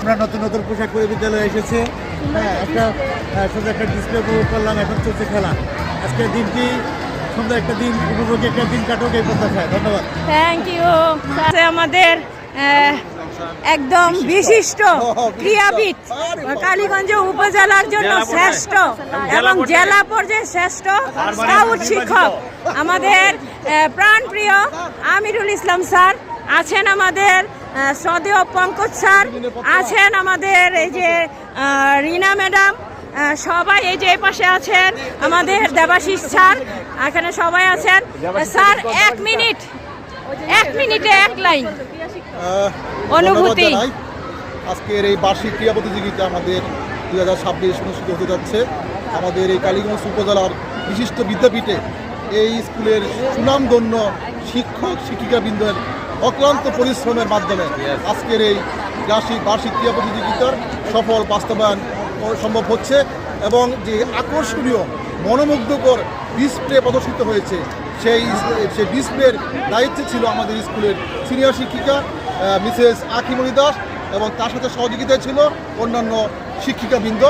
আমরা নতুন নতুন পোশাক পরে বিদ্যালয়ে এসেছে। হ্যাঁ, একটা সুন্দর একটা ডিসপ্লে উপভোগ করলাম। এখন চলছে খেলা। আজকের দিনটি সুন্দর একটা দিন, উপভোগী একটা দিন কাটুক এই প্রত্যাশায়। ধন্যবাদ। Thank you. আমাদের একদম বিশিষ্ট ক্রীড়াবিদ, কালীগঞ্জ উপজেলার জন্য শ্রেষ্ঠ এবং জেলা পর্যায়ে শ্রেষ্ঠ স্কাউট শিক্ষক আমাদের প্রাণপ্রিয় আমিরুল ইসলাম স্যার আছেন, আমাদের শ্রদ্ধেয় পঙ্কজ স্যার আছেন, আমাদের এই যে রিনা ম্যাডাম, সবাই এই যে পাশে আছেন, আমাদের দেবাশিস স্যার এখানে সবাই আছেন। স্যার এক মিনিটে এক লাইন অনুভূতি। আজকের এই বার্ষিক ক্রীড়া প্রতিযোগিতা আমাদের 2026 অনুষ্ঠিত হতে যাচ্ছে আমাদের এই কালীগঞ্জ উপজেলার বিশিষ্ট বিদ্যাপীঠে। এই স্কুলের সুনামধন্য শিক্ষক শিক্ষিকাবৃন্দের অক্লান্ত পরিশ্রমের মাধ্যমে আজকের এই বার্ষিক ক্রীড়া প্রতিযোগিতার সফল বাস্তবায়ন সম্ভব হচ্ছে এবং যে আকর্ষণীয় মনোমুগ্ধকর ডিসপ্লে প্রদর্শিত হয়েছে সেই ডিসপ্লের দায়িত্বে ছিল আমাদের স্কুলের সিনিয়র শিক্ষিকা মিসেস আখিমণি দাস এবং তার সাথে সহযোগিতায় ছিল অন্যান্য শিক্ষিকাবৃন্দ।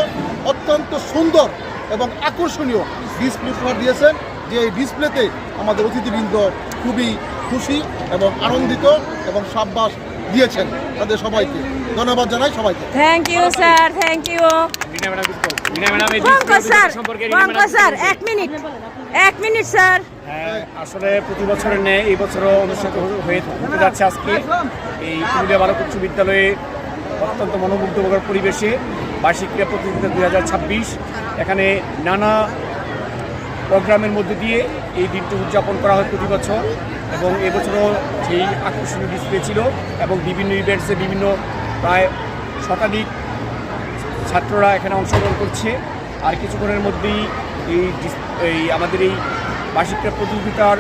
অত্যন্ত সুন্দর এবং আকর্ষণীয় ডিসপ্লে উপহার দিয়েছেন, যে এই ডিসপ্লেতে আমাদের অতিথিবৃন্দ খুবই খুশি এবং আনন্দিত এবং সাব্বাস দিয়েছেন। তাদের সবাইকে ধন্যবাদ জানাই সবাইকে। Thank you sir, thank you. Sir এক মিনিট স্যার। আসলে প্রতি বছরের ন্যায় এই বছরও অনুষ্ঠিত হতে যাচ্ছে আজকে এই পুরুলিয়া বালক উচ্চ বিদ্যালয়ে অত্যন্ত মনোমুগ্ধকর পরিবেশে বার্ষিক ক্রীড়া প্রতিযোগিতা 2026। এখানে নানা প্রোগ্রামের মধ্যে দিয়ে এই দিনটি উদযাপন করা হয় প্রতি বছর এবং এবছরও সেই আকর্ষণীয় ডিসপ্লে ছিল এবং বিভিন্ন ইভেন্টসে বিভিন্ন প্রায় শতাধিক ছাত্ররা এখানে অংশগ্রহণ করছে। আর কিছুক্ষণের মধ্যেই এই আমাদের এই বার্ষিক ক্রীড়া প্রতিযোগিতার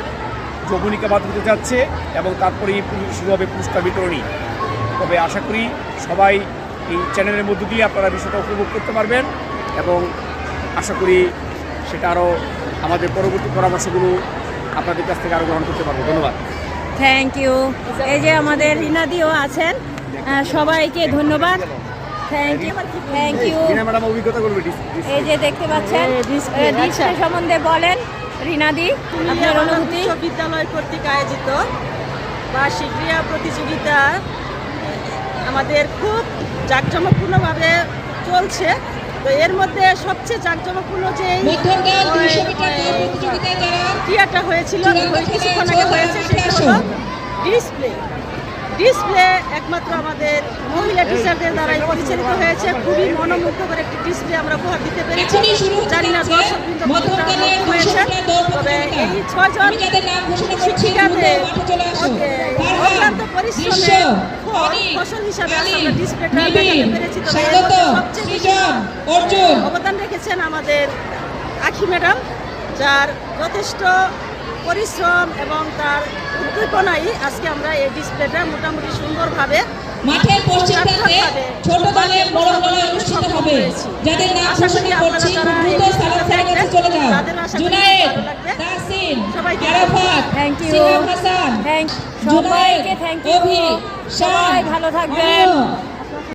যৌবনিকা বাদ হতে যাচ্ছে এবং তারপরেই শুরু হবে পুরস্কার বিতরণী। তবে আশা করি সবাই এই চ্যানেলের মধ্য দিয়ে আপনারা বিষয়টা উপভোগ করতে পারবেন এবং আশা করি সেটা আরও আমাদের পরবর্তী পরামর্শগুলো আপনাদের কাছ থেকে আরও গ্রহণ করতে পারবো। ধন্যবাদ। Thank you. এই যে আমাদের রিনাদিও আছেন, সবাইকে ধন্যবাদ। Thank you. ম্যাডাম অভিজ্ঞতা করবে। এই যে দেখতে পাচ্ছেন ডিসপ্লে সম্বন্ধে বলেন রিনাদি, আপনার অনুভূতি। বিদ্যালয় কর্তৃক আয়োজিত বার্ষিক ক্রীড়া প্রতিযোগিতা আমাদের খুব জাঁকজমকপূর্ণভাবে চলছে। তো এর মধ্যে সবচেয়ে জাঁকজমকপূর্ণ যে ক্রীড়াটা হয়েছিল কিছুক্ষণ আগে হয়েছে সেটা হলো ডিসপ্লে একমাত্র আমাদের মহিলা টিচারদের দ্বারাই পরিচালিত হয়েছে। খুবই মনোমুগ্ধকর একটি ডিসপ্লে আমরা উপহার দিতে পেরেছি। জানি না দর্শকবৃন্দ কতটা হয়েছে, তবে এই 6 জন শিক্ষিকাদের অক্লান্ত পরিশ্রমের ফসল হিসাবে আমরা ডিসপ্লেটা দেখাতে পেরেছি। তবে এর মধ্যে সবচেয়ে অবদান রেখেছেন আমাদের আখি ম্যাডাম, যার যথেষ্ট পরিশ্রম এবং তার উদ্দীপনাই আজকে আমরা এই ডিসপ্লেটা মোটামুটি সুন্দরভাবে মাঠের পশ্চিম প্রান্তে ছোট দলের বড় দলে অনুষ্ঠিত হবে। যাদের নাম ঘোষণা করছি দ্রুত স্থানান্তরের কাছে চলে যান। জুনায়েদ, তাসিন, আরাফাত, সিহাব হাসান, সবাইকে থ্যাংক ইউ। সবাই ভালো থাকবেন।